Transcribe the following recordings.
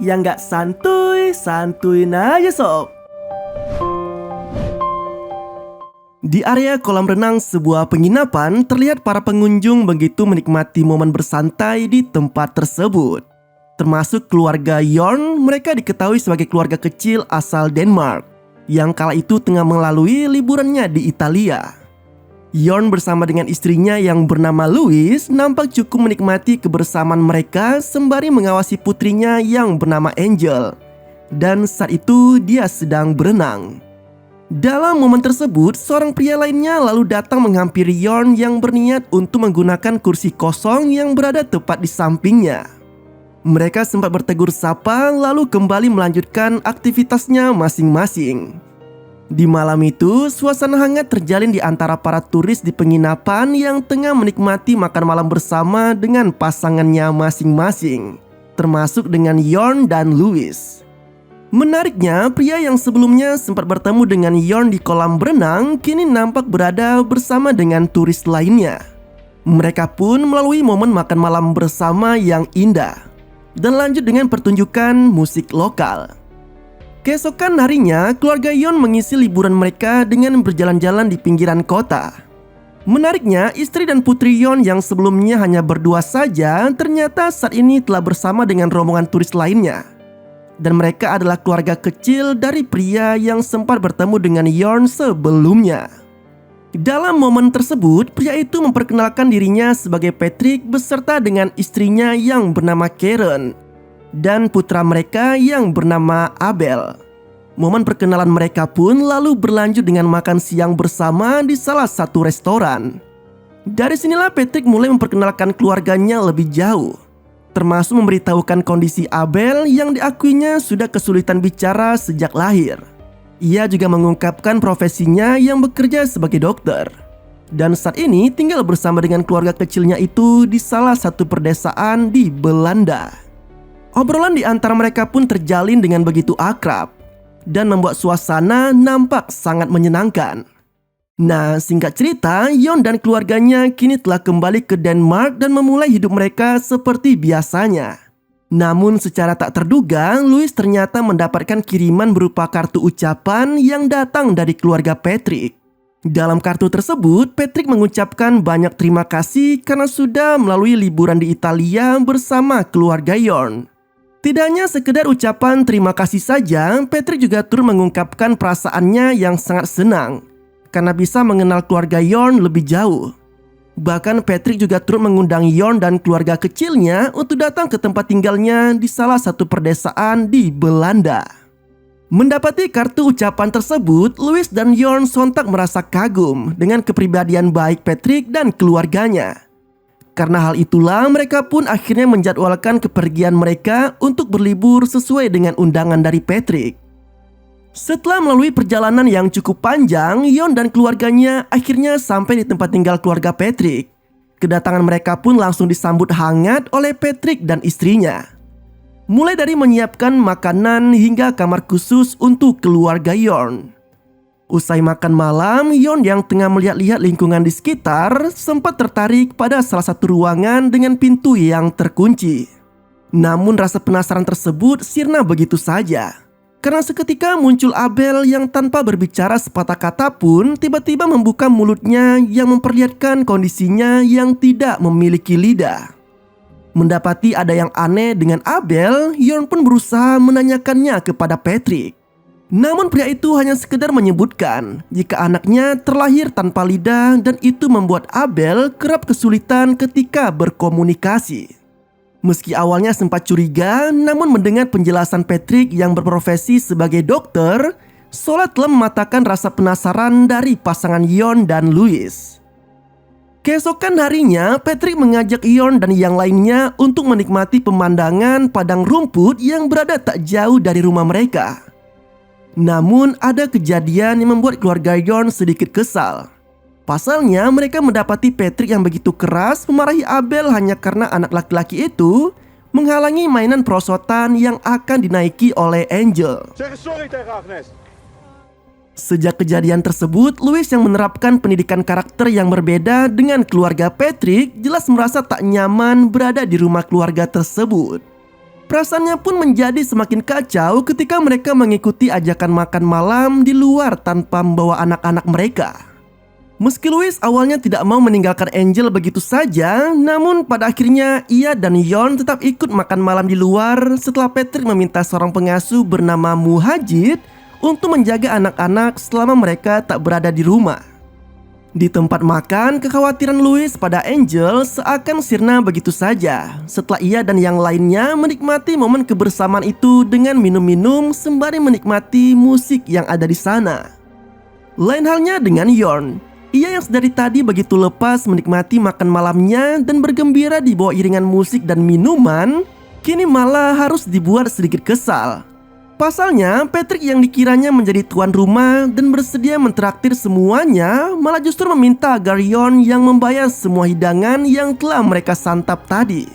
Yang nggak santuy, santuin aja sob. Di area kolam renang sebuah penginapan, terlihat para pengunjung begitu menikmati momen bersantai di tempat tersebut. Termasuk keluarga Jorn, mereka diketahui sebagai keluarga kecil asal Denmark yang kala itu tengah melalui liburannya di Italia. Jorn bersama dengan istrinya yang bernama Louise nampak cukup menikmati kebersamaan mereka sembari mengawasi putrinya yang bernama Angel. Dan saat itu dia sedang berenang. Dalam momen tersebut, seorang pria lainnya lalu datang menghampiri Jorn yang berniat untuk menggunakan kursi kosong yang berada tepat di sampingnya. Mereka sempat bertegur sapa lalu kembali melanjutkan aktivitasnya masing-masing. Di malam itu, suasana hangat terjalin di antara para turis di penginapan yang tengah menikmati makan malam bersama dengan pasangannya masing-masing, termasuk dengan Jorn dan Louise. Menariknya, pria yang sebelumnya sempat bertemu dengan Jorn di kolam berenang kini nampak berada bersama dengan turis lainnya. Mereka pun melalui momen makan malam bersama yang indah dan lanjut dengan pertunjukan musik lokal. Keesokan harinya, keluarga Jorn mengisi liburan mereka dengan berjalan-jalan di pinggiran kota. Menariknya, istri dan putri Jorn yang sebelumnya hanya berdua saja ternyata saat ini telah bersama dengan rombongan turis lainnya. Dan mereka adalah keluarga kecil dari pria yang sempat bertemu dengan Jorn sebelumnya. Dalam momen tersebut, pria itu memperkenalkan dirinya sebagai Patrick beserta dengan istrinya yang bernama Karen dan putra mereka yang bernama Abel. Momen perkenalan mereka pun lalu berlanjut dengan makan siang bersama di salah satu restoran. Dari sinilah Patrick mulai memperkenalkan keluarganya lebih jauh, termasuk memberitahukan kondisi Abel yang diakuinya sudah kesulitan bicara sejak lahir. Ia juga mengungkapkan profesinya yang bekerja sebagai dokter, dan saat ini tinggal bersama dengan keluarga kecilnya itu di salah satu perdesaan di Belanda. Obrolan di antara mereka pun terjalin dengan begitu akrab dan membuat suasana nampak sangat menyenangkan. Nah, singkat cerita, Jorn dan keluarganya kini telah kembali ke Denmark dan memulai hidup mereka seperti biasanya. Namun secara tak terduga, Louise ternyata mendapatkan kiriman berupa kartu ucapan yang datang dari keluarga Patrick. Dalam kartu tersebut, Patrick mengucapkan banyak terima kasih karena sudah melalui liburan di Italia bersama keluarga Jorn. Tidak hanya sekedar ucapan terima kasih saja, Patrick juga turut mengungkapkan perasaannya yang sangat senang karena bisa mengenal keluarga Jorn lebih jauh. Bahkan Patrick juga turut mengundang Jorn dan keluarga kecilnya untuk datang ke tempat tinggalnya di salah satu perdesaan di Belanda. Mendapati kartu ucapan tersebut, Louise dan Jorn sontak merasa kagum dengan kepribadian baik Patrick dan keluarganya. Karena hal itulah mereka pun akhirnya menjadwalkan kepergian mereka untuk berlibur sesuai dengan undangan dari Patrick. Setelah melalui perjalanan yang cukup panjang, Jorn dan keluarganya akhirnya sampai di tempat tinggal keluarga Patrick. Kedatangan mereka pun langsung disambut hangat oleh Patrick dan istrinya. Mulai dari menyiapkan makanan hingga kamar khusus untuk keluarga Jorn. Usai makan malam, Jorn yang tengah melihat-lihat lingkungan di sekitar sempat tertarik pada salah satu ruangan dengan pintu yang terkunci. Namun rasa penasaran tersebut sirna begitu saja. Karena seketika muncul Abel yang tanpa berbicara sepatah kata pun tiba-tiba membuka mulutnya yang memperlihatkan kondisinya yang tidak memiliki lidah. Mendapati ada yang aneh dengan Abel, Jorn pun berusaha menanyakannya kepada Patrick. Namun pria itu hanya sekedar menyebutkan jika anaknya terlahir tanpa lidah dan itu membuat Abel kerap kesulitan ketika berkomunikasi. Meski awalnya sempat curiga, namun mendengar penjelasan Patrick yang berprofesi sebagai dokter, seolah telah mematahkan rasa penasaran dari pasangan Jorn dan Louise. Keesokan harinya, Patrick mengajak Jorn dan yang lainnya untuk menikmati pemandangan padang rumput yang berada tak jauh dari rumah mereka. Namun ada kejadian yang membuat keluarga Jorn sedikit kesal. Pasalnya mereka mendapati Patrick yang begitu keras memarahi Abel hanya karena anak laki-laki itu menghalangi mainan perosotan yang akan dinaiki oleh Angel. Sejak kejadian tersebut, Louise yang menerapkan pendidikan karakter yang berbeda dengan keluarga Patrick jelas merasa tak nyaman berada di rumah keluarga tersebut. Perasaannya pun menjadi semakin kacau ketika mereka mengikuti ajakan makan malam di luar tanpa membawa anak-anak mereka. Meski Louis awalnya tidak mau meninggalkan Angel begitu saja, namun pada akhirnya ia dan Yorn tetap ikut makan malam di luar setelah Patrick meminta seorang pengasuh bernama Muhajid untuk menjaga anak-anak selama mereka tak berada di rumah. Di tempat makan, kekhawatiran Louis pada Angel seakan sirna begitu saja setelah ia dan yang lainnya menikmati momen kebersamaan itu dengan minum-minum sembari menikmati musik yang ada di sana. Lain halnya dengan Yorn. Ia yang sedari tadi begitu lepas menikmati makan malamnya dan bergembira di bawah iringan musik dan minuman, kini malah harus dibuat sedikit kesal. Pasalnya, Patrick yang dikiranya menjadi tuan rumah dan bersedia mentraktir semuanya malah justru meminta agar Yorn yang membayar semua hidangan yang telah mereka santap tadi.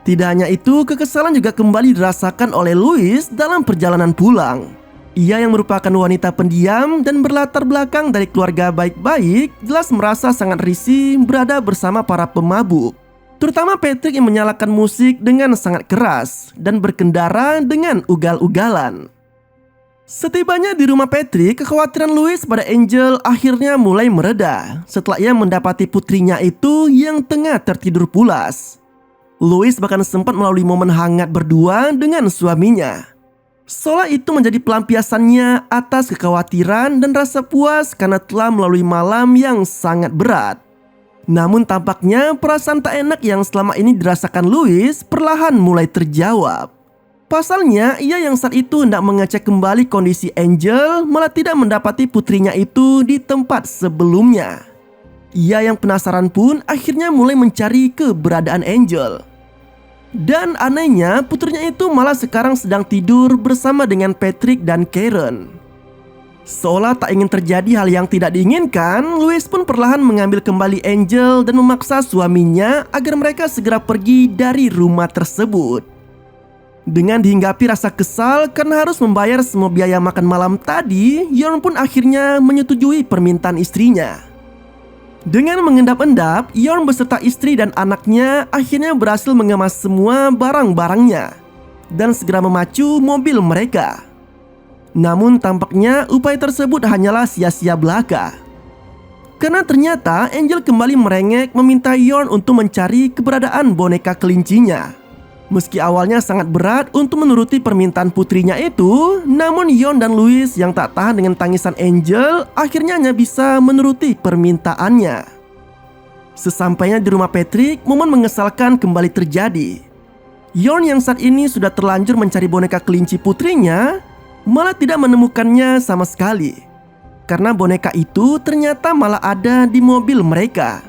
Tidak hanya itu, kekesalan juga kembali dirasakan oleh Louis dalam perjalanan pulang. Ia yang merupakan wanita pendiam dan berlatar belakang dari keluarga baik-baik jelas merasa sangat risih berada bersama para pemabuk. Terutama Patrick yang menyalakan musik dengan sangat keras dan berkendara dengan ugal-ugalan. Setibanya di rumah Patrick, kekhawatiran Louis pada Angel akhirnya mulai mereda setelah ia mendapati putrinya itu yang tengah tertidur pulas. Louis bahkan sempat melalui momen hangat berdua dengan suaminya. Seolah itu menjadi pelampiasannya atas kekhawatiran dan rasa puas karena telah melalui malam yang sangat berat. Namun tampaknya perasaan tak enak yang selama ini dirasakan Louis perlahan mulai terjawab. Pasalnya ia yang saat itu hendak mengecek kembali kondisi Angel malah tidak mendapati putrinya itu di tempat sebelumnya. Ia yang penasaran pun akhirnya mulai mencari keberadaan Angel. Dan anehnya putrinya itu malah sekarang sedang tidur bersama dengan Patrick dan Karen. Seolah tak ingin terjadi hal yang tidak diinginkan, Louis pun perlahan mengambil kembali Angel dan memaksa suaminya agar mereka segera pergi dari rumah tersebut. Dengan dihinggapi rasa kesal karena harus membayar semua biaya makan malam tadi, Yorn pun akhirnya menyetujui permintaan istrinya. Dengan mengendap-endap, Yorn beserta istri dan anaknya akhirnya berhasil mengemas semua barang-barangnya dan segera memacu mobil mereka. Namun tampaknya upaya tersebut hanyalah sia-sia belaka. Karena ternyata Angel kembali merengek meminta Yorn untuk mencari keberadaan boneka kelincinya. Meski awalnya sangat berat untuk menuruti permintaan putrinya itu, namun Yorn dan Louis yang tak tahan dengan tangisan Angel akhirnya hanya bisa menuruti permintaannya. Sesampainya di rumah Patrick, momen mengesalkan kembali terjadi. Yorn yang saat ini sudah terlanjur mencari boneka kelinci putrinya malah tidak menemukannya sama sekali. Karena boneka itu ternyata malah ada di mobil mereka.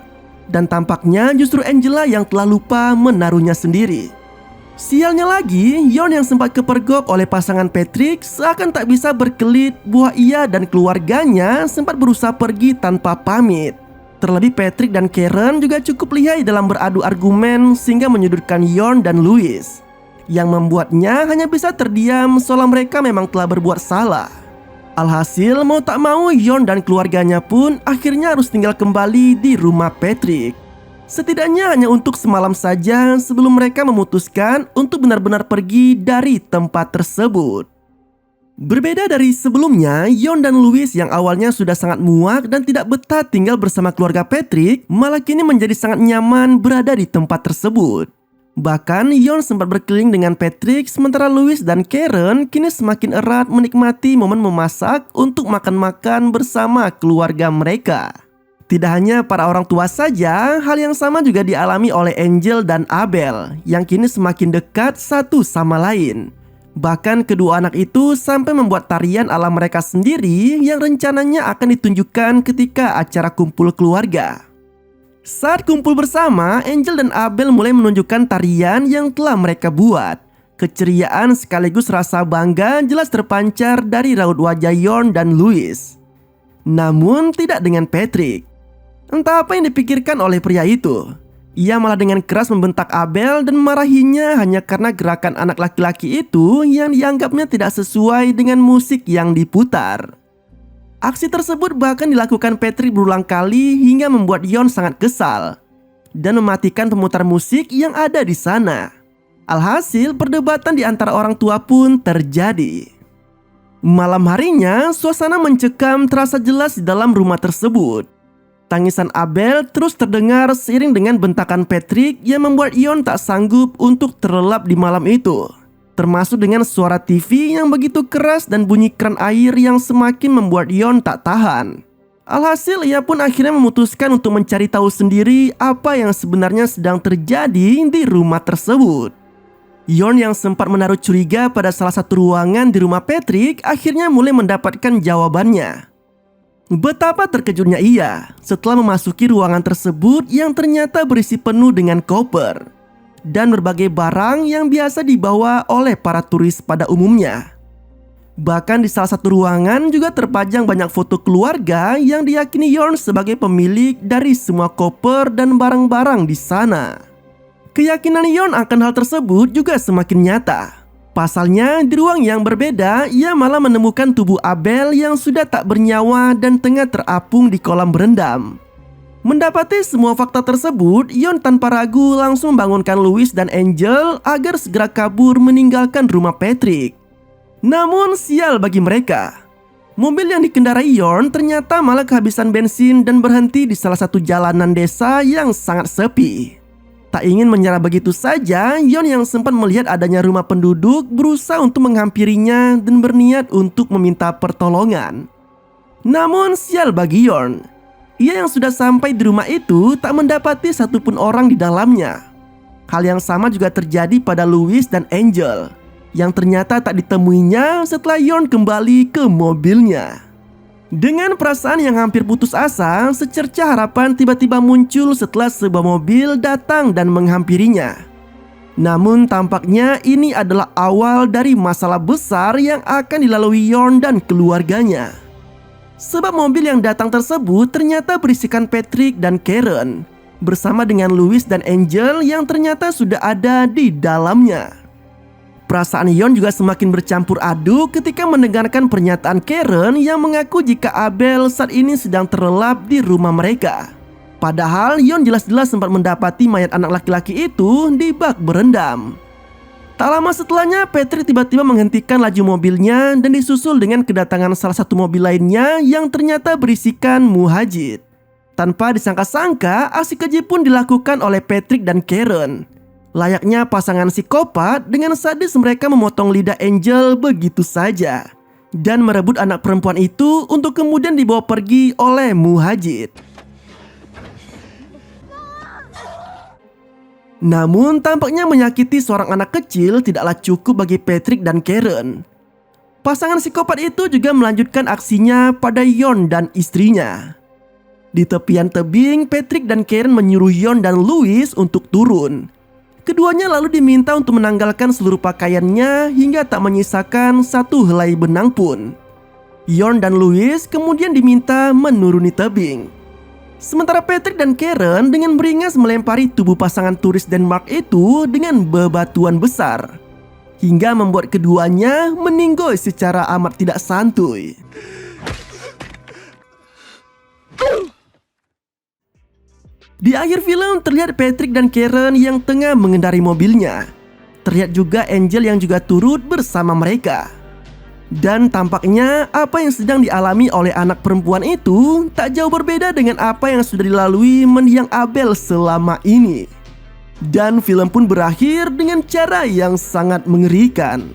Dan tampaknya justru Angela yang telah lupa menaruhnya sendiri. Sialnya lagi, Yorn yang sempat kepergok oleh pasangan Patrick seakan tak bisa berkelit bahwa ia dan keluarganya sempat berusaha pergi tanpa pamit. Terlebih Patrick dan Karen juga cukup lihai dalam beradu argumen sehingga menyudutkan Yorn dan Louis, yang membuatnya hanya bisa terdiam seolah mereka memang telah berbuat salah. Alhasil mau tak mau Yorn dan keluarganya pun akhirnya harus tinggal kembali di rumah Patrick. Setidaknya hanya untuk semalam saja sebelum mereka memutuskan untuk benar-benar pergi dari tempat tersebut. Berbeda dari sebelumnya, Yorn dan Louis yang awalnya sudah sangat muak dan tidak betah tinggal bersama keluarga Patrick malah kini menjadi sangat nyaman berada di tempat tersebut. Bahkan Yorn sempat berkeliling dengan Patrick sementara Louis dan Karen kini semakin erat menikmati momen memasak untuk makan-makan bersama keluarga mereka. Tidak hanya para orang tua saja, hal yang sama juga dialami oleh Angel dan Abel yang kini semakin dekat satu sama lain. Bahkan kedua anak itu sampai membuat tarian ala mereka sendiri yang rencananya akan ditunjukkan ketika acara kumpul keluarga. Saat kumpul bersama, Angel dan Abel mulai menunjukkan tarian yang telah mereka buat. Keceriaan sekaligus rasa bangga jelas terpancar dari raut wajah Yorn dan Louis. Namun tidak dengan Patrick. Entah apa yang dipikirkan oleh pria itu. Ia malah dengan keras membentak Abel dan memarahinya hanya karena gerakan anak laki-laki itu yang dianggapnya tidak sesuai dengan musik yang diputar. Aksi tersebut bahkan dilakukan Patrick berulang kali hingga membuat Yorn sangat kesal dan mematikan pemutar musik yang ada di sana. Alhasil, perdebatan di antara orang tua pun terjadi. Malam harinya, suasana mencekam terasa jelas di dalam rumah tersebut. Tangisan Abel terus terdengar seiring dengan bentakan Patrick yang membuat Yon tak sanggup untuk terlelap di malam itu. Termasuk dengan suara TV yang begitu keras dan bunyi keran air yang semakin membuat Yon tak tahan. Alhasil, ia pun akhirnya memutuskan untuk mencari tahu sendiri apa yang sebenarnya sedang terjadi di rumah tersebut. Yon yang sempat menaruh curiga pada salah satu ruangan di rumah Patrick akhirnya mulai mendapatkan jawabannya. Betapa terkejutnya ia setelah memasuki ruangan tersebut yang ternyata berisi penuh dengan koper dan berbagai barang yang biasa dibawa oleh para turis pada umumnya. Bahkan di salah satu ruangan juga terpajang banyak foto keluarga yang diyakini Yon sebagai pemilik dari semua koper dan barang-barang di sana. Keyakinan Yon akan hal tersebut juga semakin nyata. Pasalnya, di ruang yang berbeda, ia malah menemukan tubuh Abel yang sudah tak bernyawa dan tengah terapung di kolam berendam. Mendapati semua fakta tersebut, Yon tanpa ragu langsung membangunkan Louis dan Angel agar segera kabur meninggalkan rumah Patrick. Namun sial bagi mereka, mobil yang dikendarai Yon ternyata malah kehabisan bensin dan berhenti di salah satu jalanan desa yang sangat sepi. Tak ingin menyerah begitu saja, Yon yang sempat melihat adanya rumah penduduk berusaha untuk menghampirinya dan berniat untuk meminta pertolongan. Namun sial bagi Yon, ia yang sudah sampai di rumah itu tak mendapati satupun orang di dalamnya. Hal yang sama juga terjadi pada Louis dan Angel, yang ternyata tak ditemuinya setelah Yon kembali ke mobilnya. Dengan perasaan yang hampir putus asa, secerca harapan tiba-tiba muncul setelah sebuah mobil datang dan menghampirinya. Namun tampaknya ini adalah awal dari masalah besar yang akan dilalui Yon dan keluarganya. Sebab mobil yang datang tersebut ternyata berisikan Patrick dan Karen, bersama dengan Louis dan Angel yang ternyata sudah ada di dalamnya. Perasaan Yon juga semakin bercampur aduk ketika mendengarkan pernyataan Karen yang mengaku jika Abel saat ini sedang terlelap di rumah mereka. Padahal Yon jelas-jelas sempat mendapati mayat anak laki-laki itu di bak berendam. Tak lama setelahnya, Patrick tiba-tiba menghentikan laju mobilnya dan disusul dengan kedatangan salah satu mobil lainnya yang ternyata berisikan Muhajid. Tanpa disangka-sangka, aksi keji pun dilakukan oleh Patrick dan Karen. Layaknya pasangan psikopat, dengan sadis mereka memotong lidah Angel begitu saja dan merebut anak perempuan itu untuk kemudian dibawa pergi oleh Muhajid. Namun tampaknya menyakiti seorang anak kecil tidaklah cukup bagi Patrick dan Karen. Pasangan psikopat itu juga melanjutkan aksinya pada Yon dan istrinya. Di tepian tebing, Patrick dan Karen menyuruh Yon dan Louis untuk turun. Keduanya lalu diminta untuk menanggalkan seluruh pakaiannya hingga tak menyisakan satu helai benang pun. Yon dan Louis kemudian diminta menuruni tebing. Sementara Patrick dan Karen dengan beringas melempari tubuh pasangan turis Denmark itu dengan bebatuan besar, hingga membuat keduanya meninggoy secara amat tidak santuy. Di akhir film terlihat Patrick dan Karen yang tengah mengendarai mobilnya. Terlihat juga Angel yang juga turut bersama mereka. Dan tampaknya apa yang sedang dialami oleh anak perempuan itu tak jauh berbeda dengan apa yang sudah dilalui mendiang Abel selama ini. Dan film pun berakhir dengan cara yang sangat mengerikan.